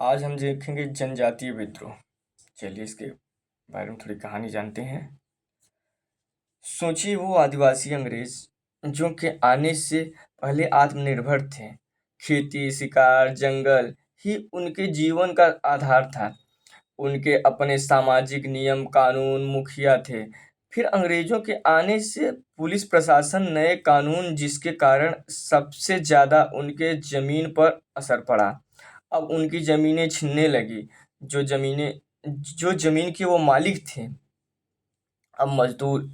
आज हम देखेंगे जनजातीय विद्रोह। चलिए इसके बारे में थोड़ी कहानी जानते हैं। सोचिए वो आदिवासी अंग्रेज जो के आने से पहले आत्मनिर्भर थे। खेती, शिकार, जंगल ही उनके जीवन का आधार था। उनके अपने सामाजिक नियम, कानून, मुखिया थे। फिर अंग्रेजों के आने से पुलिस प्रशासन, नए कानून, जिसके कारण सबसे ज़्यादा उनके ज़मीन पर असर पड़ा। अब उनकी ज़मीनें छीनने लगी। जो ज़मीन के वो मालिक थे, अब मज़दूर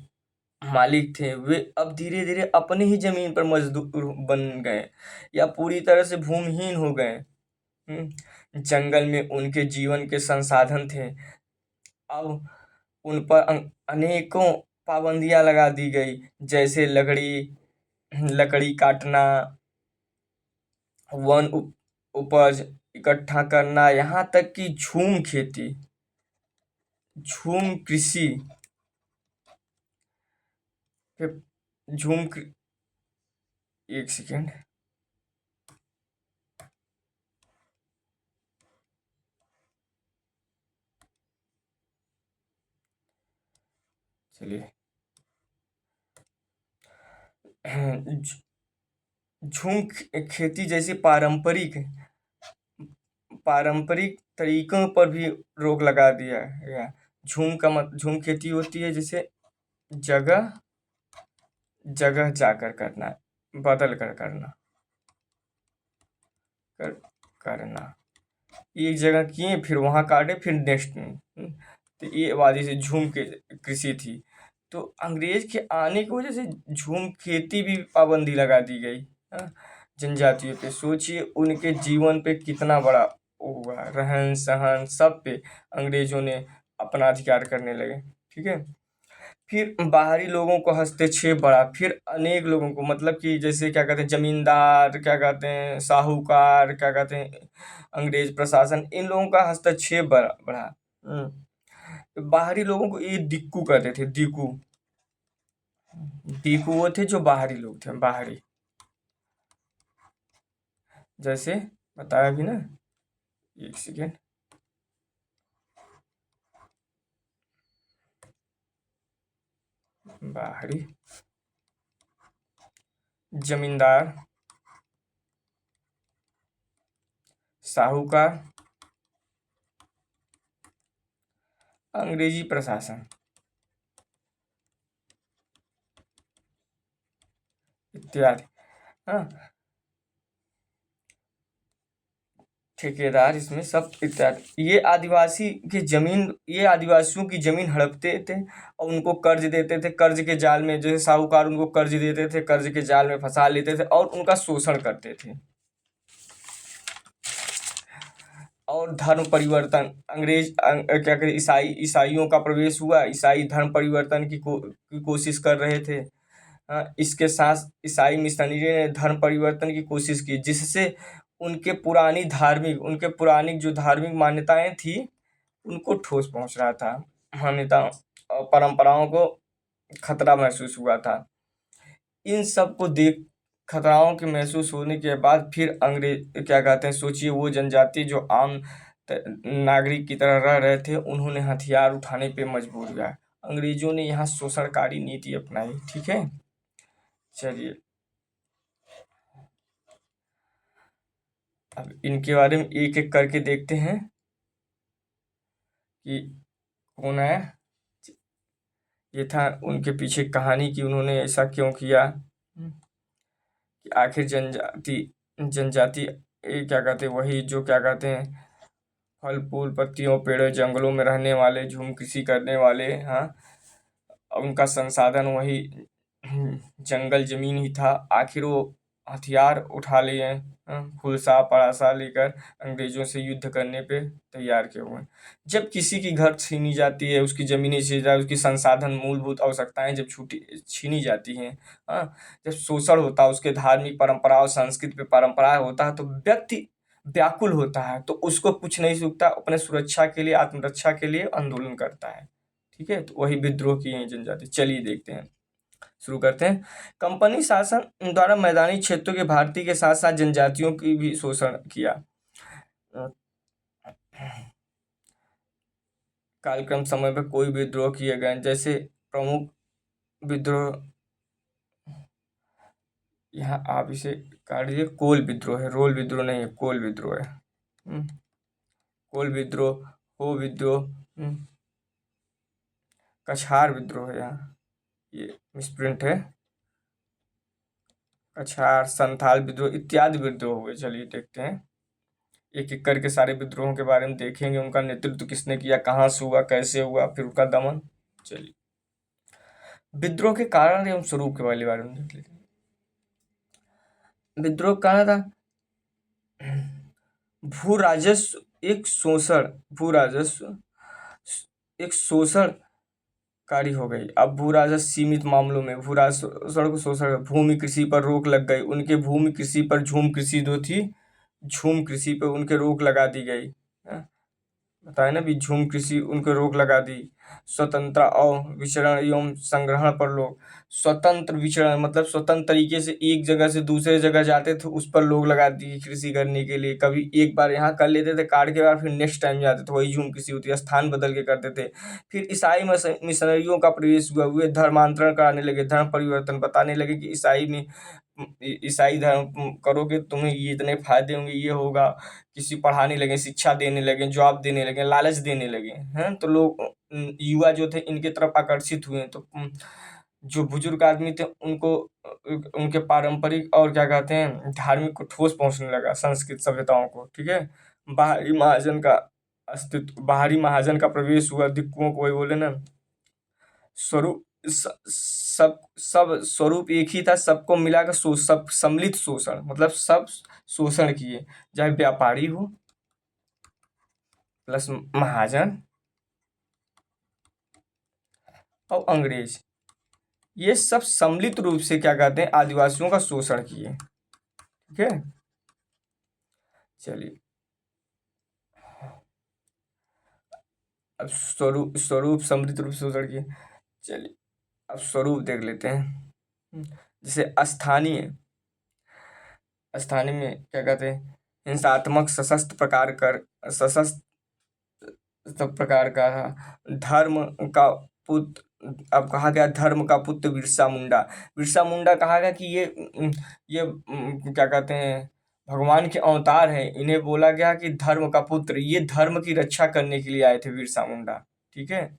मालिक थे, वे अब धीरे-धीरे अपनी ही ज़मीन पर मज़दूर बन गए या पूरी तरह से भूमिहीन हो गए। जंगल में उनके जीवन के संसाधन थे, अब उन पर अनेकों पाबंदियाँ लगा दी गई, जैसे लकड़ी काटना, वन उपज इकट्ठा करना, यहाँ तक कि झूम कृषि पे- झूम कृ- एक सेकेंड। चलिए। झ- खेती जैसी पारंपरिक तरीकों पर भी रोक लगा दिया गया। झूम खेती होती है जैसे जगह जगह जाकर करना, बदल कर करना, कर करना। एक जगह किए, फिर वहाँ काटे, फिर नेक्स्ट तो ये वादी से झूम के कृषि थी। तो अंग्रेज के आने की वजह से झूम खेती भी पाबंदी लगा दी गई। हाँ, जनजातियों पे सोचिए उनके जीवन पे कितना बड़ा वो हुआ, रहन सहन सब पे अंग्रेजों ने अपना अधिकार करने लगे। ठीक है। फिर बाहरी लोगों को हस्तक्षेप बढ़ा, फिर अनेक लोगों को, मतलब कि जैसे क्या कहते हैं जमींदार, क्या कहते हैं साहूकार, क्या कहते हैं अंग्रेज प्रशासन, इन लोगों का हस्तक्षेप बढ़ा। तो बाहरी लोगों को ये दिक्कू कहते थे, दिक्कू। दिक्कू वो थे जो बाहरी लोग थे, बाहरी। जैसे बताया भी ना, एक सेकेंड। बाहरी जमींदार, साहूकार, अंग्रेजी प्रशासन इत्यादि। हाँ, ठेकेदार, इसमें सब इत्यादि। ये आदिवासियों की जमीन हड़पते थे और उनको कर्ज देते थे। कर्ज के जाल में, जैसे साहूकार उनको कर्ज देते थे, कर्ज के जाल में फंसा लेते थे और उनका शोषण करते थे। और धर्म परिवर्तन, क्या कहते, ईसाइयों का प्रवेश हुआ। ईसाई धर्म परिवर्तन की कोशिश कर रहे थे। इसके साथ ईसाई मिशनरी ने धर्म परिवर्तन की कोशिश की, जिससे उनके पुरानी जो धार्मिक मान्यताएं थी, उनको ठोस पहुंच रहा था। मान्यताओं और परंपराओं को खतरा महसूस हुआ था। इन सब को देख खतराओं के महसूस होने के बाद फिर अंग्रेज, क्या कहते हैं, सोचिए वो जनजाति जो आम नागरिक की तरह रह रहे थे, उन्होंने हथियार उठाने पे मजबूर हुआ। अंग्रेजों ने यहाँ शोषणकारी नीति अपनाई। ठीक है। चलिए, अब इनके बारे में एक एक करके देखते हैं कि कौन है। ये था उनके पीछे कहानी कि उन्होंने ऐसा क्यों किया। कि आखिर जनजाति ये क्या कहते हैं, वही जो क्या कहते हैं फल फूल पत्तियों पेड़ों जंगलों में रहने वाले, झूम कृषि करने वाले। हाँ, उनका संसाधन वही जंगल जमीन ही था। आखिर वो हथियार उठा लिए, फुलसा परासा लेकर अंग्रेजों से युद्ध करने पे तैयार किए हुए हैं। जब किसी की घर छीनी जाती है, उसकी जमीनें छीनी जाती है, उसकी संसाधन मूलभूत आवश्यकताएं जब छीनी जाती हैं, हाँ, जब शोषण होता है, उसके धार्मिक परंपरा और संस्कृति पे परंपरा होता है, तो व्यक्ति व्याकुल होता है, तो उसको कुछ नहीं सूझता, अपने सुरक्षा के लिए, आत्मरक्षा के लिए आंदोलन करता है। ठीक है। तो वही विद्रोह की है जनजाति। चलिए देखते हैं, शुरू करते हैं। कंपनी शासन द्वारा मैदानी क्षेत्रों के भारतीय के साथ साथ जनजातियों की भी शोषण किया। कालक्रम समय पर कोई विद्रोह किए गए, जैसे प्रमुख विद्रोह, यहाँ आप इसे काट दीजिए, कोल विद्रोह है, रोल विद्रोह नहीं है, कोल विद्रोह है। कोल विद्रोह, हो विद्रोह, कछार विद्रोह है, यहाँ ये मिसप्रिंट है, कछार, संथाल विद्रोह इत्यादि विद्रोह हुए। चलिए देखते हैं, एक एक करके सारे विद्रोहों के बारे में देखेंगे, उनका नेतृत्व किसने किया, कहाँ से हुआ, कैसे हुआ, फिर उनका दमन। चलिए विद्रोह के कारण एवं स्वरूप के बारे में देख लेते हैं। विद्रोह का कारण था भू राजस्व एक शोषण, भू राजस्व एक शोषणकारी हो गई। अब भू राजस्व सीमित मामलों में, भू राजस्व को शोषण, भूमि कृषि पर रोक लग गई, उनके भूमि कृषि पर, झूम कृषि जो थी, झूम कृषि पर उनके रोक लगा दी गई। बताया ना भी, झूम कृषि उनको रोक लगा दी। स्वतंत्र और विचरण एवं संग्रहण पर लोग, स्वतंत्र विचरण मतलब स्वतंत्र तरीके से एक जगह से दूसरे जगह जाते थे, उस पर लोग लगा दी कृषि करने के लिए। कभी एक बार यहाँ कर लेते थे काट के बाद, फिर नेक्स्ट टाइम जाते थे, वही झूम कृषि होती है, स्थान बदल के करते थे। फिर ईसाई मिशनरियों का प्रवेश हुआ, वे धर्मांतरण कराने लगे, धर्म परिवर्तन, बताने लगे कि ईसाई में ईसाई धर्म करोगे तुम्हें ये इतने फायदे होंगे, ये होगा। किसी पढ़ाने लगे, शिक्षा देने लगे, जॉब देने लगे, लालच देने लगे हैं, तो लोग युवा जो थे इनके तरफ आकर्षित हुए। तो जो बुजुर्ग आदमी थे उनको उनके पारंपरिक और क्या कहते हैं धार्मिक को ठोस पहुंचने लगा, संस्कृत सभ्यताओं को। ठीक है, बाहरी महाजन का अस्तित्व, बाहरी महाजन का प्रवेश हुआ, दिक्कुओं को वही बोले ना, स्वरूप सब सब स्वरूप एक ही था, सबको मिलाकर सब सम्मिलित शोषण, मतलब सब शोषण किए, चाहे व्यापारी हो प्लस महाजन और अंग्रेज, ये सब सम्मिलित रूप से क्या कहते हैं आदिवासियों का शोषण किए। ठीक है, चलिए अब स्वरूप स्वरूप सम्मिलित रूप से शोषण किए। चलिए अब स्वरूप देख लेते हैं। जैसे स्थानीय, स्थानीय में क्या कहते हैं हिंसात्मक सशस्त्र प्रकार कर, सशस्त्र सब प्रकार का धर्म का पुत्र। अब कहा गया धर्म का पुत्र बिरसा मुंडा, बिरसा मुंडा कहा गया कि ये क्या कहते हैं भगवान के अवतार हैं, इन्हें बोला गया कि धर्म का पुत्र, ये धर्म की रक्षा करने के लिए आए थे बिरसा मुंडा। ठीक है,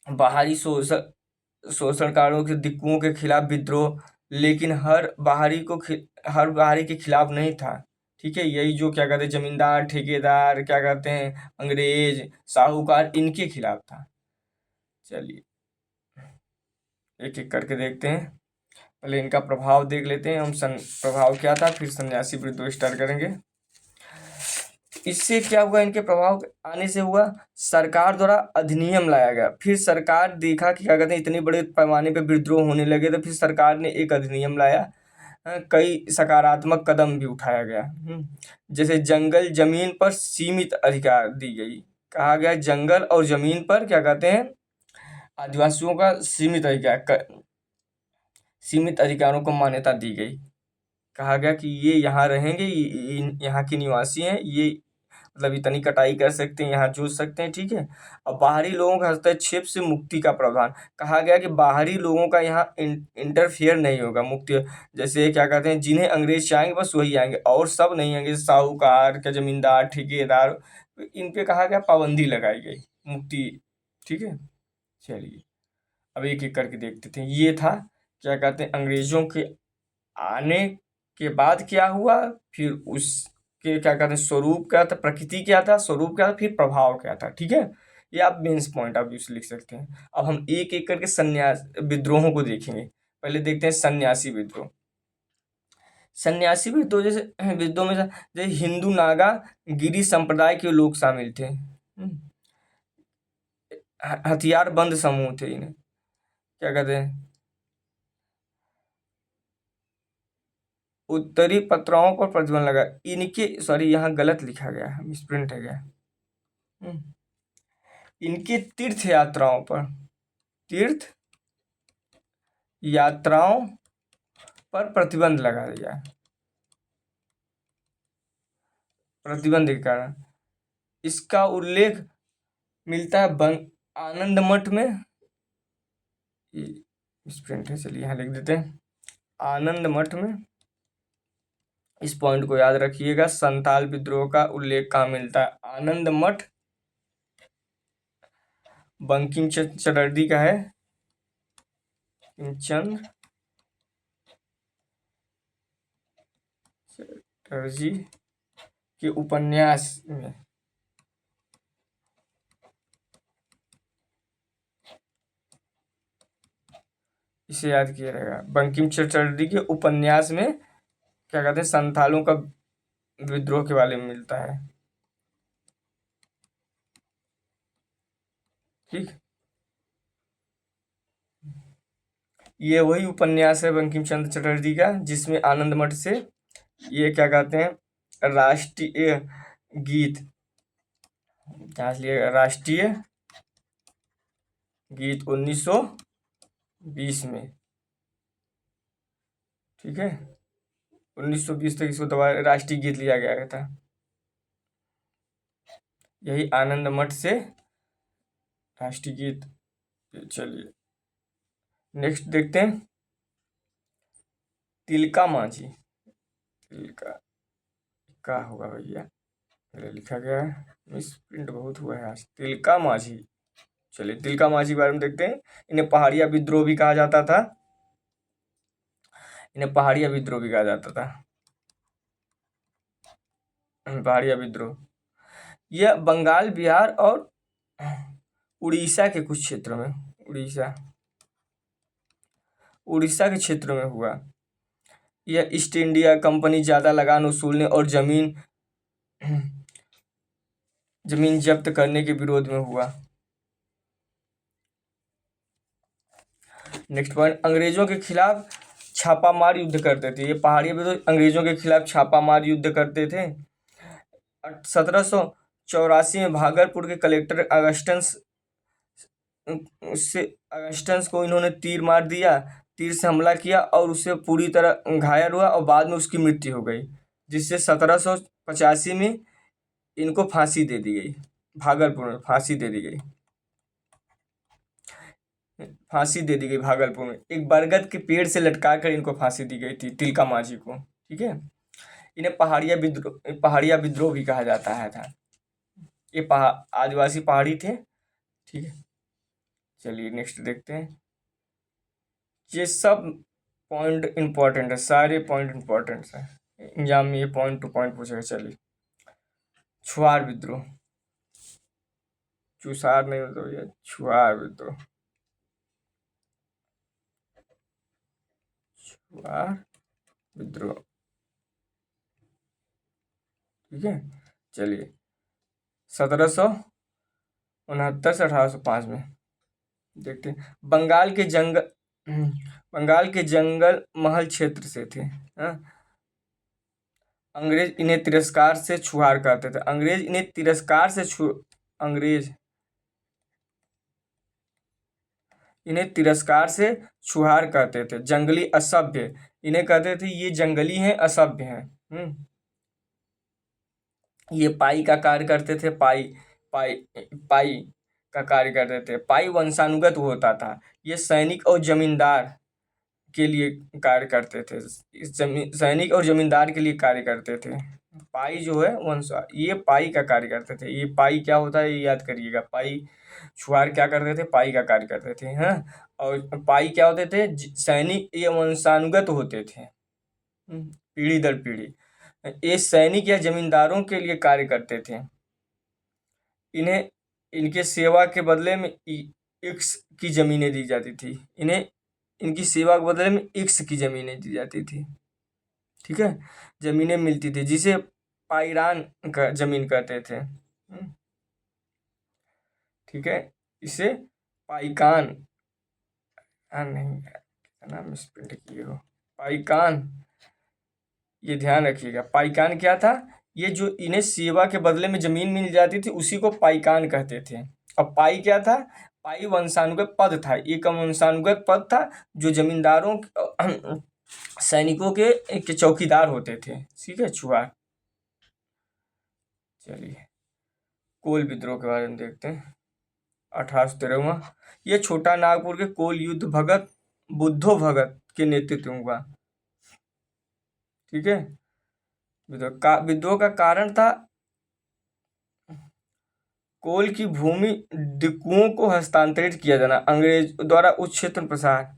बाहरी शोषणकारों के दिक्कुओं के खिलाफ विद्रोह, लेकिन हर बाहरी के खिलाफ नहीं था। ठीक है, यही जो क्या कहते हैं जमींदार, ठेकेदार, क्या कहते हैं अंग्रेज, साहूकार, इनके खिलाफ था। चलिए एक एक करके देखते हैं, पहले इनका प्रभाव देख लेते हैं हम। प्रभाव क्या था, फिर सन्यासी विद्रोह स्टार्ट करेंगे। इससे क्या हुआ, इनके प्रभाव आने से हुआ सरकार द्वारा अधिनियम लाया गया। फिर सरकार देखा कि क्या कहते हैं इतने बड़े पैमाने पे विद्रोह होने लगे, तो फिर सरकार ने एक अधिनियम लाया। कई सकारात्मक कदम भी उठाया गया। जैसे जंगल जमीन पर सीमित अधिकार दी गई, कहा गया जंगल और जमीन पर क्या कहते हैं आदिवासियों का सीमित अधिकारों को मान्यता दी गई। कहा गया कि ये यहाँ रहेंगे, यहाँ के निवासी हैं, ये मतलब इतनी कटाई कर सकते हैं, यहाँ जोत सकते हैं। ठीक है, और बाहरी लोगों के हस्तक्षेप से मुक्ति का प्रावधान, कहा गया कि बाहरी लोगों का यहाँ इंटरफेयर नहीं होगा, मुक्ति। जैसे क्या कहते हैं जिन्हें अंग्रेज चाहेंगे बस वही आएंगे, और सब नहीं आएंगे, साहूकार के, जमींदार, ठेकेदार, इन पे कहा गया पाबंदी लगाई गई, मुक्ति। ठीक है, चलिए अब एक एक करके देखते थे। ये था क्या कहते हैं अंग्रेजों के आने के बाद क्या हुआ, फिर उसके क्या कहते हैं स्वरूप क्या था, प्रकृति क्या था, स्वरूप क्या था, फिर प्रभाव क्या था। ठीक है, ये आप मेंस पॉइंट आप यूज लिख सकते हैं। अब हम एक एक करके सन्यास विद्रोहों को देखेंगे। पहले देखते हैं सन्यासी विद्रोह। सन्यासी विद्रोह जैसे विद्रोह में जैसे हिंदू नागा गिरी संप्रदाय के लोग शामिल थे। हथियार बंद समूह थे, इन्हें क्या कहते हैं उत्तरी पत्राओं पर प्रतिबंध लगा। इनके सॉरी यहाँ गलत लिखा गया है, मिसप्रिंट है गया। इनके तीर्थ यात्राओं पर प्रतिबंध लगा दिया, प्रतिबंध के कारण। इसका उल्लेख मिलता है आनंद मठ में। इस प्रिंट है, चलिए यहाँ लिख देते हैं आनंद मठ में। इस पॉइंट को याद रखिएगा, संताल विद्रोह का उल्लेख कहाँ मिलता है? आनंद मठ बंकिम चंद्र चटर्जी का है, चंद्र चटर्जी के उपन्यास में। इसे याद किया रहेगा, बंकिम चंद्र चटर्जी के उपन्यास में क्या कहते हैं, संथालों का विद्रोह के बारे में मिलता है। ठीक, ये वही उपन्यास है बंकिम चंद्र चटर्जी का जिसमें आनंद मठ से ये क्या कहते हैं राष्ट्रीय गीत, राष्ट्रीय गीत 1920 में। ठीक है, 1920 तक इसको दोबारा राष्ट्रीय गीत लिया गया था, यही आनंद मठ से राष्ट्रीय गीत। चलिए नेक्स्ट देखते हैं, तिलका माझी। तिलका का होगा भैया, पहले लिखा गया है, मिस प्रिंट बहुत हुआ है आज। तिलका माझी, चलिए तिलका माझी के बारे में देखते हैं। इन्हें पहाड़िया विद्रोह भी कहा जाता था, इन्हें पहाड़िया विद्रोह भी कहा जाता था, पहाड़िया विद्रोह। यह बंगाल, बिहार और उड़ीसा के कुछ क्षेत्रों में, उड़ीसा के क्षेत्र में हुआ। यह ईस्ट इंडिया कंपनी ज़्यादा लगान वसूलने और जमीन जब्त करने के विरोध में हुआ। नेक्स्ट पॉइंट, अंग्रेजों के खिलाफ छापामार युद्ध करते थे। ये पहाड़िया विद्रोह अंग्रेजों के खिलाफ छापामार युद्ध करते थे। 1784 में भागलपुर के कलेक्टर अगस्टस को इन्होंने तीर मार दिया, तीर से हमला किया और उसे पूरी तरह घायल हुआ और बाद में उसकी मृत्यु हो गई, जिससे 1785 में इनको फांसी दे दी गई। भागलपुर में फांसी दे दी गई, भागलपुर में एक बरगद के पेड़ से लटका कर इनको फांसी दी गई थी, तिलका माझी को। ठीक है, इन्हें पहाड़िया विद्रोह भी कहा जाता है था। ये आदिवासी पहाड़ी थे। ठीक है, चलिए नेक्स्ट देखते हैं। ये सब पॉइंट इंपॉर्टेंट है, सारे पॉइंट इंपॉर्टेंट है, एग्जाम में ये पॉइंट टू पॉइंट पूछेगा। चलिए छुआर विद्रोह, चुसार नहीं होता भैया, छुआर विद्रोह, छुआर विद्रोह। ठीक है, चलिए 1769 से 1805 में देखते हैं। बंगाल के जंगल महल क्षेत्र से थे। हाँ? अंग्रेज इन्हें तिरस्कार से छुआर कहते थे। अंग्रेज इन्हें तिरस्कार से छुआर कहते थे। जंगली असभ्य इन्हें कहते थे, ये जंगली हैं, असभ्य हैं। ये पाई का कार्य करते थे, पाई का कार्य करते थे। पाई वंशानुगत होता था। ये सैनिक और जमींदार के लिए कार्य करते थे, सैनिक और जमींदार के लिए कार्य करते थे। पाई जो है ये पाई का कार्य करते थे। ये पाई क्या होता है ये याद करिएगा। पाई छुआर क्या करते थे, पाई का कार्य करते थे। हाँ, और पाई क्या होते थे, सैनिक, ये वंशानुगत होते थे, पीढ़ी दर पीढ़ी। ये सैनिक या जमींदारों के लिए कार्य करते थे। इन्हें इनके सेवा के बदले में इक्स की जमीनें दी जाती थी। इनकी सेवा के बदले में इक्स की जमीनें दी जाती थी। ठीक है, जमीनें मिलती थी, जिसे पायरान का जमीन कहते थे। ठीक है, इसे पाइकान नहीं, नाम मिसप्रिंट किए हो, पाइकान, ये ध्यान रखिएगा। पाइकान क्या था, ये जो इन्हें सेवा के बदले में जमीन मिल जाती थी उसी को पाइकान कहते थे। अब पाई क्या था, पाई वंशानुगत पद था, एक वंशानुगत पद था जो जमींदारों सैनिकों के चौकीदार होते थे। ठीक है, छुआर। चलिए कोल विद्रोह के बारे में देखते हैं। 1813वां, ये छोटा नागपुर के कोल युद्ध भगत बुद्धो भगत के नेतृत्व में हुआ। ठीक है, विद्रोह का कारण था कोल की भूमि दिक्कुओं को हस्तांतरित किया जाना, अंग्रेज द्वारा उस क्षेत्र में प्रसार।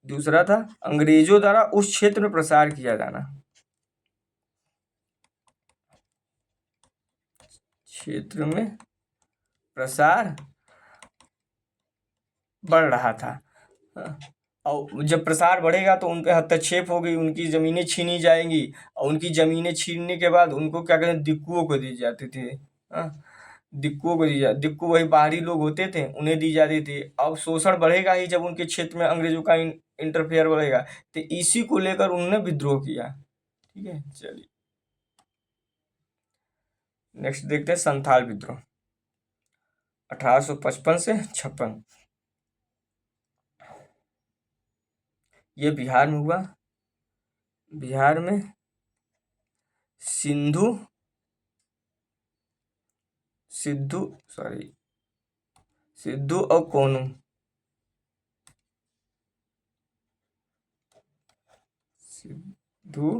दूसरा था अंग्रेजों द्वारा उस क्षेत्र में प्रसार किया जाना, क्षेत्र में प्रसार बढ़ रहा था। और जब प्रसार बढ़ेगा तो उन पे हस्तक्षेप होगी, उनकी ज़मीनें छीनी जाएंगी, और उनकी ज़मीनें छीनने के बाद उनको क्या कहते हैं, दिक्कुओं को दी जाती थी। दिक्कुओं को दिक्कु वही बाहरी लोग होते थे, उन्हें दी जाती थी। अब शोषण बढ़ेगा ही जब उनके क्षेत्र में अंग्रेजों का इंटरफेयर बढ़ेगा, तो इसी को लेकर उन्होंने विद्रोह किया। ठीक है, चलिए नेक्स्ट देखते हैं संथाल विद्रोह 1855 से 56। ये बिहार में हुआ। बिहार में सिद्धू और कोनू, सिद्धू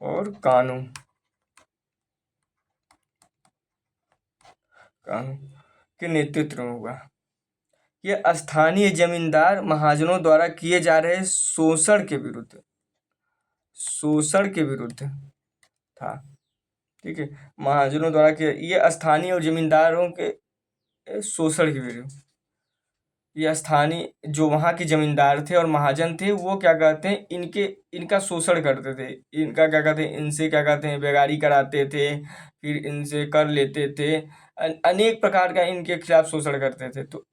और कानू के नेतृत्व में हुआ। ये स्थानीय जमींदार महाजनों द्वारा किए जा रहे शोषण के विरुद्ध था। ठीक है, महाजनों द्वारा किया, ये स्थानीय और जमींदारों के शोषण के विरुद्ध। ये स्थानीय जो वहाँ के जमींदार थे और महाजन थे, वो क्या कहते हैं, इनका शोषण करते थे। इनका क्या कहते हैं, इनसे क्या कहते हैं, बेगारी कराते थे, फिर इनसे कर लेते थे, अनेक प्रकार का इनके खिलाफ शोषण करते थे। तो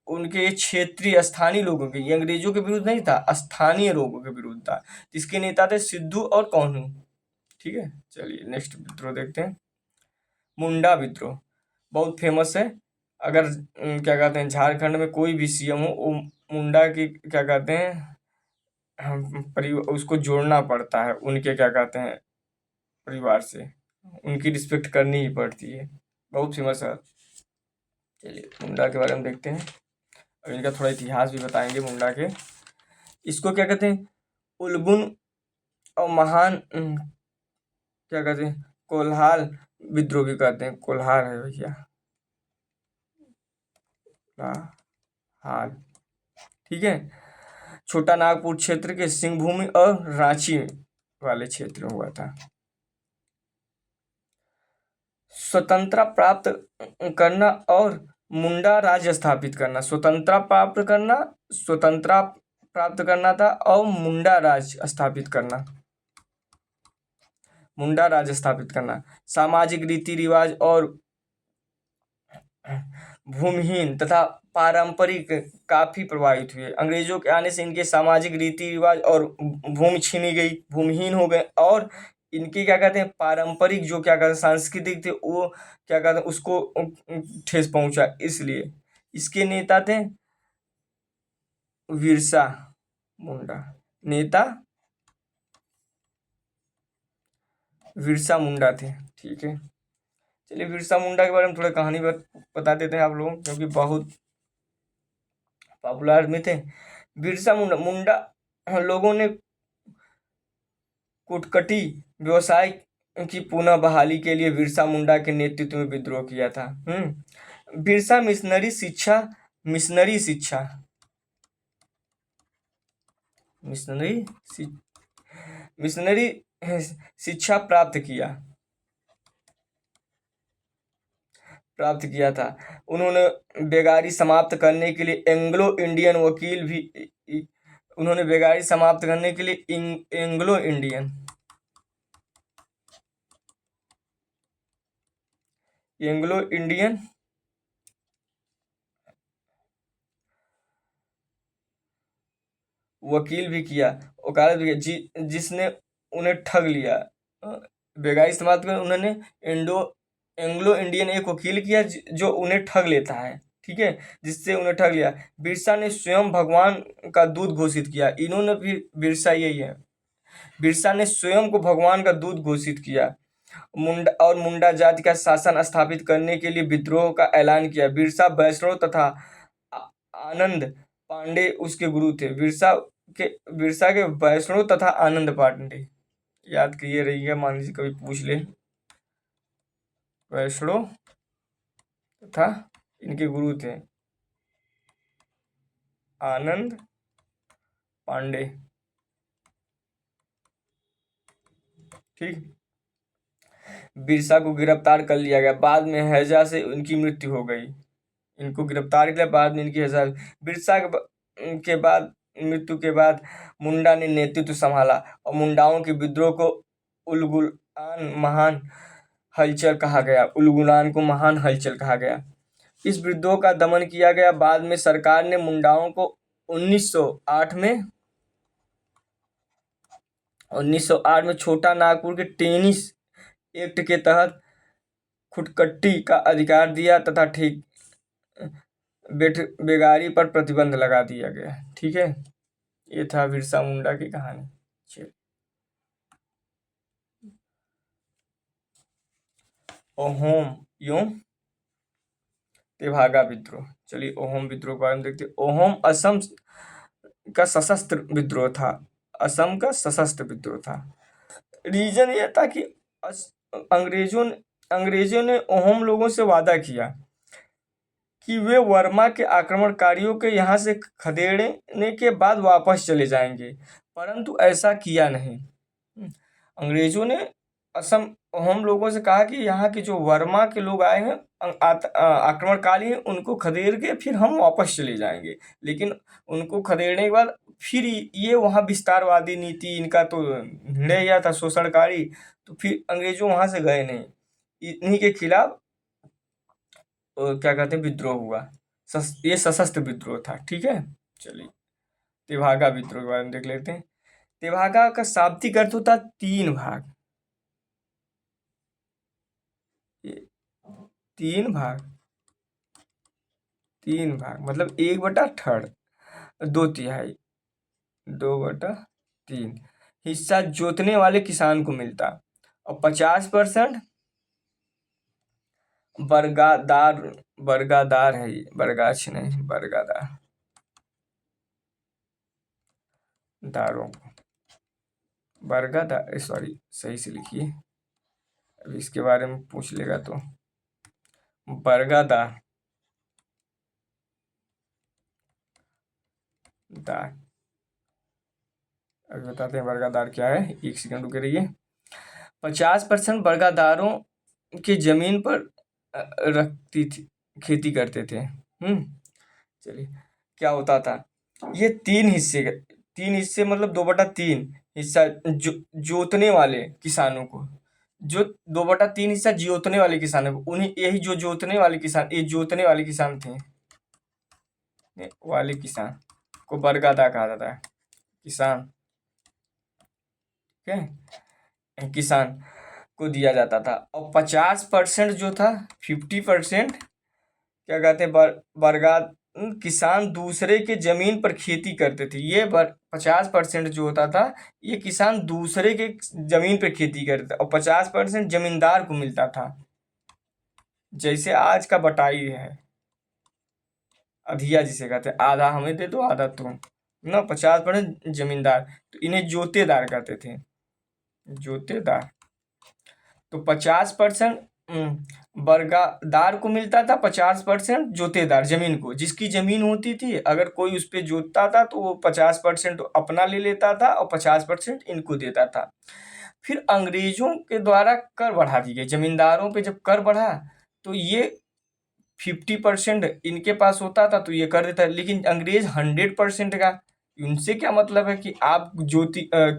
उनके क्षेत्रीय स्थानीय लोगों के, ये अंग्रेजों के विरुद्ध नहीं था, स्थानीय लोगों के विरुद्ध था, जिसके नेता थे सिद्धू और कान्हू। ठीक है, चलिए नेक्स्ट विद्रोह देखते हैं। मुंडा विद्रोह बहुत फेमस है। अगर क्या कहते हैं, झारखंड में कोई भी सीएम हो, वो मुंडा की क्या कहते हैं, उसको जोड़ना पड़ता है उनके क्या कहते हैं परिवार से, उनकी रिस्पेक्ट करनी ही पड़ती है, बहुत फेमस है। चलिए मुंडा के बारे में देखते हैं, और इनका थोड़ा इतिहास भी बताएंगे मुंडा के। इसको क्या कहते हैं, उलगुन और महान क्या कहते हैं, कोल्हार विद्रोह भी कहते हैं। कोल्हार है भैया, हाल। ठीक है, छोटा नागपुर क्षेत्र के सिंहभूमि और रांची वाले क्षेत्र में हुआ था। स्वतंत्रता प्राप्त करना और मुंडा राज्य स्थापित करना। स्वतंत्रता प्राप्त करना था और मुंडा राज्य स्थापित करना। सामाजिक रीति रिवाज और भूमिहीन तथा पारंपरिक काफी प्रभावित हुए। अंग्रेजों के आने से इनके सामाजिक रीति रिवाज और भूमि छीनी गई, भूमिहीन हो गए, और इनके क्या कहते हैं पारंपरिक जो क्या कहते हैं सांस्कृतिक थे, वो क्या कहते हैं उसको ठेस पहुंचा। इसलिए इसके नेता थे बिरसा मुंडा, नेता बिरसा मुंडा थे। ठीक है, चलिए बिरसा मुंडा के बारे में थोड़ा कहानी बता देते हैं आप लोगों, क्योंकि बहुत पॉपुलर में थे। बिरसा मुंडा लोगों ने कुटकटी व्यवसाय की पुनः बहाली के लिए बिरसा मुंडा के नेतृत्व में विद्रोह किया था। बिरसा मिशनरी शिक्षा प्राप्त किया था। उन्होंने बेगारी समाप्त करने के लिए एंग्लो इंडियन वकील भी किया, वकालत भी किया, जिसने उन्हें ठग लिया। बेगारी समाप्त कर उन्होंने एंग्लो इंडियन एक वकील किया जो उन्हें ठग लेता है। ठीक है, जिससे उन्हें ठग लिया। बिरसा ने स्वयं भगवान का दूत घोषित किया। इन्होंने भी बिरसा यही है, बिरसा ने स्वयं को भगवान का दूत घोषित किया। मुंडा जाति का शासन स्थापित करने के लिए विद्रोह का ऐलान किया। बिरसा वैष्णव तथा आनंद पांडे उसके गुरु थे। बिरसा के वैष्णव तथा आनंद पांडे याद किए रहिएगा, मान लीजिए कभी पूछ ले। वैष्णव तथा इनके गुरु थे आनंद पांडे। ठीक। बिरसा को गिरफ्तार कर लिया गया। बाद में हैजा से उनकी मृत्यु हो गई। इनको गिरफ्तार किया, बाद में इनकी हैजा। बिरसा के बाद मृत्यु के बाद मुंडा ने नेतृत्व संभाला और मुंडाओं के विद्रोह को उलगुलान महान हलचल कहा गया। उलगुलान को महान हलचल कहा गया। इस विद्रोह का दमन किया गया। बाद में सरकार ने मुंडाओं को 1908 में छोटा नागपुर के टेनिस एक्ट के तहत खुटकट्टी का अधिकार दिया तथा बेगारी पर प्रतिबंध लगा दिया गया। ठीक है, ये था बिरसा मुंडा की कहानी। चलिए, अहोम एवं तेभागा विद्रोह। चलिए अहोम विद्रोह के बारे में देखते हैं। अहोम असम का सशस्त्र विद्रोह था। असम का सशस्त्र विद्रोह था। रीजन यह था कि अंग्रेजों ने अहोम लोगों से वादा किया कि वे वर्मा के आक्रमणकारियों के यहाँ से खदेड़ने के बाद वापस चले जाएंगे, परंतु ऐसा किया नहीं। अंग्रेजों ने अहोम लोगों से कहा कि यहाँ के जो वर्मा के लोग आए हैं आक्रमणकारी हैं, उनको खदेड़ के फिर हम वापस चले जाएंगे। लेकिन उनको खदेड़ने के बाद फिर ये वहाँ विस्तारवादी नीति इनका तो भिड़ गया था, शोषणकारी, तो फिर अंग्रेजों वहाँ से गए नहीं। इन्हीं के खिलाफ क्या कहते हैं विद्रोह हुआ। ये सशस्त्र विद्रोह था। ठीक है, चलिए तेभागा विद्रोह के बारे में देख लेते हैं। तेभागा का शाब्दिक अर्थ होता 3 भाग। 3 भाग, 3 भाग मतलब 1/3, 2/3, 2/3 हिस्सा जोतने वाले किसान को मिलता और 50% बरगादार है। ये बरगाछ नहीं, बरगादार दारों को, बरगादार, सॉरी सही से लिखिए, अब इसके बारे में पूछ लेगा तो। बरगादार दार, अभी बताते हैं बरगादार क्या है। 1 सेकंड रुके रहिए। 50% बरगादारों की जमीन पर रखती थी, खेती करते थे। चलिए क्या होता था, ये 3 हिस्से मतलब 2/3 हिस्सा जोतने वाले किसानों को, जो 2/3 हिस्सा जोतने वाले किसानों को, उन्हीं यही जो जोतने वाले किसान, ये जोतने वाले किसान थे, वाले किसान को बरगादा कहा जाता है। किसान, ठीक है, किसान को दिया जाता था। और 50% जो था, 50% क्या कहते हैं बरगाद किसान दूसरे के जमीन पर खेती करते थे। ये 50% जो होता था, ये किसान दूसरे के जमीन पर खेती करते थे और 50% जमींदार को मिलता था। जैसे आज का बटाई है, अधिया जिसे कहते हैं, आधा हमें दे दो आधा तुम ना। 50% जमींदार, तो इन्हें जोतेदार कहते थे, जोतेदार। तो 50% बरगादार को मिलता था, 50% जोतेदार जमीन को, जिसकी जमीन होती थी, अगर कोई उस पर जोतता था तो वो 50% अपना ले लेता था और 50% इनको देता था। फिर अंग्रेजों के द्वारा कर बढ़ा दी गई। जमींदारों पे जब कर बढ़ा तो ये 50% इनके पास होता था तो ये कर देता, लेकिन अंग्रेज 100% का, उनसे क्या मतलब है कि आप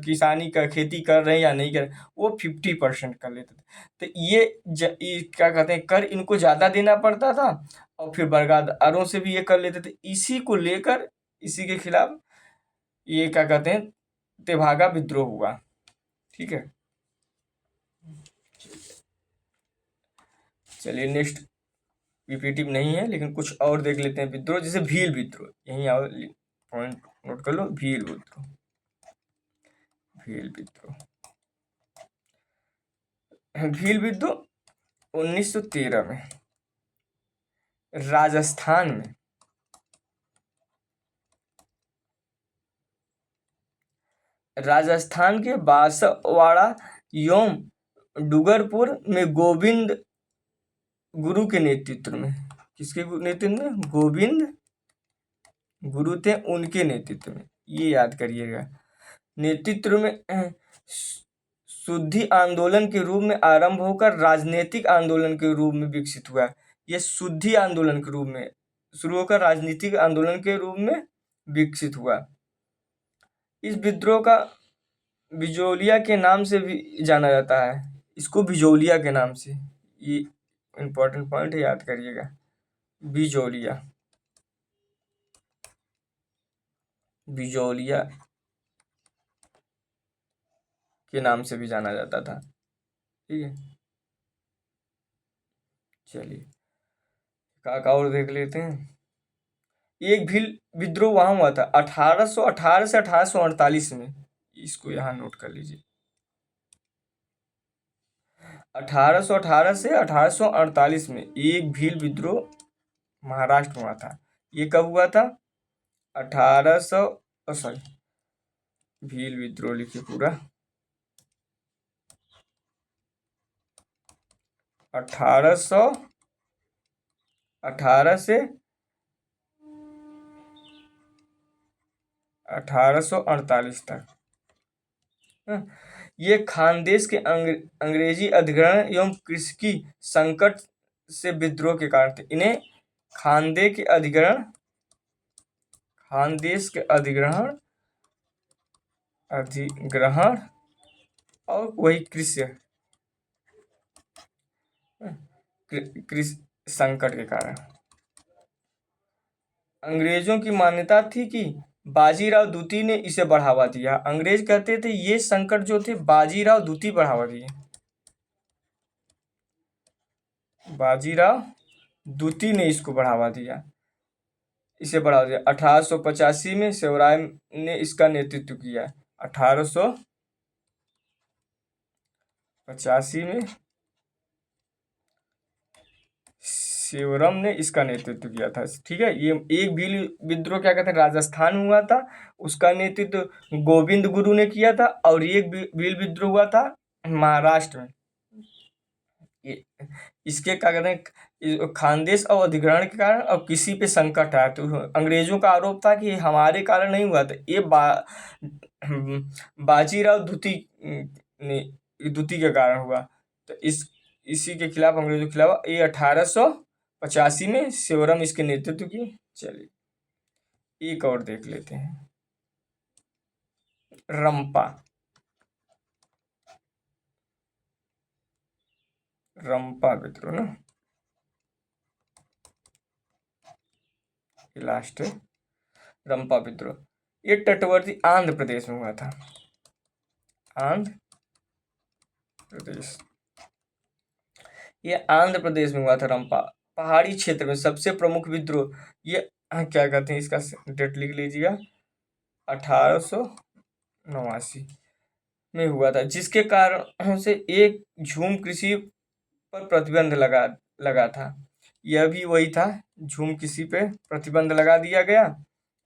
किसानी का खेती कर रहे हैं या नहीं कर रहे, वो 50% कर लेते थे। तो ये क्या कहते हैं, कर इनको ज़्यादा देना पड़ता था और फिर बरगादारों से भी ये कर लेते थे। इसी को लेकर, इसी के खिलाफ ये क्या कहते हैं तेभागा विद्रोह हुआ। ठीक है, चलिए नेक्स्ट रिपीटिव नहीं है लेकिन कुछ और देख लेते हैं विद्रोह, जैसे भील विद्रोह। यहीं आओ, पॉइंट नोट कर लो, भील विद्रोह। भील विद्रोह भील विद्रोह 1913 में राजस्थान में। राजस्थान के बांसवाड़ा एवं डूंगरपुर में गोविंद गुरु के नेतृत्व में, किसके नेतृत्व में? गोविंद गुरु थे, उनके नेतृत्व में, ये याद करिएगा। नेतृत्व में शुद्धि आंदोलन के रूप में आरंभ होकर राजनीतिक आंदोलन के रूप में विकसित हुआ। यह शुद्धि आंदोलन के रूप में शुरू होकर राजनीतिक आंदोलन के रूप में विकसित हुआ। इस विद्रोह का बिजोलिया के नाम से भी जाना जाता है, इसको बिजोलिया के नाम से, ये इंपॉर्टेंट पॉइंट है, याद करिएगा। बिजोलिया, बिजोलिया के नाम से भी जाना जाता था। ठीक है, चलिए काका और देख लेते हैं। एक भील विद्रोह वहां हुआ था 1818 से 1848 में, इसको यहाँ नोट कर लीजिए। 1818 से 1848 में एक भील विद्रोह महाराष्ट्र में हुआ था। ये कब हुआ था? 1800 सॉरी, भील विद्रोह लिखिए पूरा, 1818 से 1848 तक। ये खानदेश के अंग्रेजी अधिग्रहण एवं कृषि संकट से विद्रोह के कारण थे। इन्हें खानदेश के अधिग्रहण और वही कृषि संकट के कारण। अंग्रेजों की मान्यता थी कि बाजीराव द्वितीय ने इसे बढ़ावा दिया। अंग्रेज कहते थे ये संकट जो थे बाजीराव द्वितीय बढ़ावा दिए, बाजीराव द्वितीय ने इसको बढ़ावा दिया, इसे बढ़ावा दिया। 1885 में शिवराय ने इसका नेतृत्व किया। 1885 में शिवराम ने इसका नेतृत्व किया था। ठीक है, ये एक भील विद्रोह क्या कहते हैं राजस्थान में हुआ था, उसका नेतृत्व गोविंद गुरु ने किया था। और एक भील विद्रोह हुआ था महाराष्ट्र में, इसके क्या कहते हैं खानदेश और अधिग्रहण के कारण और किसी पे संकट आया। तो अंग्रेजों का आरोप था कि हमारे कारण नहीं हुआ था, ये बाजीराव द्वितीय के कारण हुआ। तो इसी के खिलाफ, अंग्रेजों के खिलाफ, ये 1885 में शिवराम इसके नेतृत्व की। चलिए एक और देख लेते हैं, रंपा विद्रोह ना, लास्ट है रंपा विद्रोह। ये तटवर्ती आंध्र प्रदेश में हुआ था, आंध्र प्रदेश, ये आंध्र प्रदेश में हुआ था रंपा, पहाड़ी क्षेत्र में सबसे प्रमुख विद्रोह। ये क्या कहते हैं, इसका डेट लिख लीजिएगा, 1889 में हुआ था, जिसके कारण से एक झूम कृषि पर प्रतिबंध लगा था। यह भी वही था, झूम कृषि पे प्रतिबंध लगा दिया गया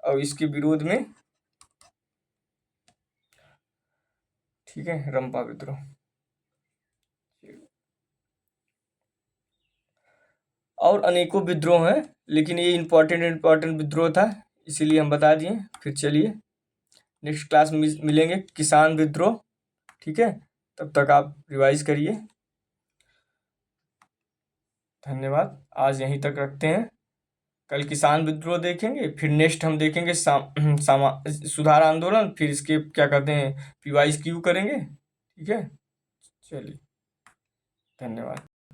और इसके विरोध में, ठीक है, रंपा विद्रोह। और अनेकों विद्रोह हैं, लेकिन ये इम्पोर्टेंट विद्रोह था, इसीलिए हम बता दिए। फिर चलिए नेक्स्ट क्लास में मिलेंगे, किसान विद्रोह। ठीक है, तब तक आप रिवाइज करिए। धन्यवाद, आज यहीं तक रखते हैं। कल किसान विद्रोह देखेंगे, फिर नेक्स्ट हम देखेंगे सुधार आंदोलन, फिर इसके क्या कहते हैं PYQ करेंगे। ठीक है, चलिए धन्यवाद।